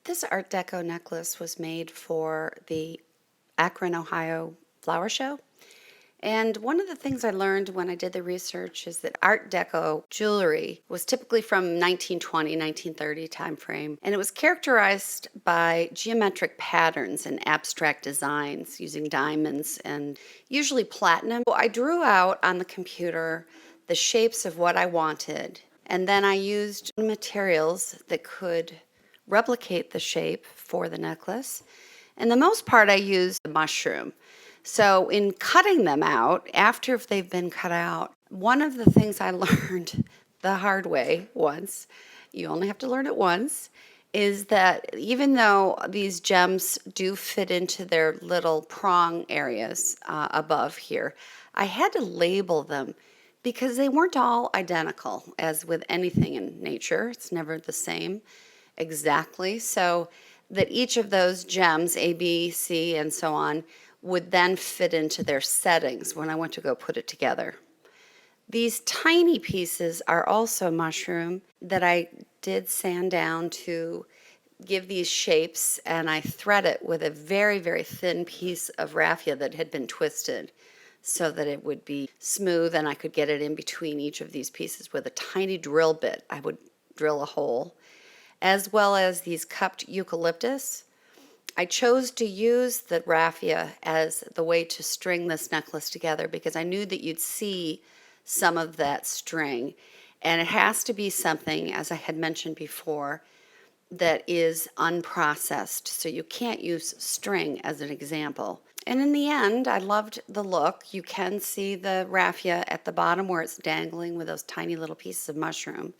This Art Deco necklace was made for the Akron, Ohio flower show. And one of the things I learned when I did the research is that Art Deco jewelry was typically from 1920, 1930 time frame, and it was characterized by geometric patterns and abstract designs using diamonds and usually platinum. So I drew out on the computer the shapes of what I wanted, and then I used materials that could replicate the shape for the necklace. And the most part I used the mushroom. So in cutting them out, after they've been cut out, one of the things I learned the hard way once, you only have to learn it once, is that even though these gems do fit into their little prong areas above here, I had to label them because they weren't all identical, as with anything in nature. It's never the same exactly. So that each of those gems, A, B, C, and so on, would then fit into their settings when I went to go put it together. These tiny pieces are also mushroom that I did sand down to give these shapes, and I thread it with a very, very thin piece of raffia that had been twisted so that it would be smooth and I could get it in between each of these pieces with a tiny drill bit. I would drill a hole, as well as these cupped eucalyptus. I chose to use the raffia as the way to string this necklace together because I knew that you'd see some of that string. And it has to be something, as I had mentioned before, that is unprocessed. So you can't use string as an example. And in the end, I loved the look. You can see the raffia at the bottom where it's dangling with those tiny little pieces of mushroom.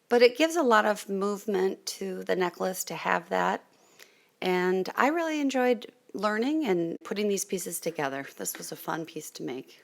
But it gives a lot of movement to the necklace to have that. And I really enjoyed learning and putting these pieces together. This was a fun piece to make.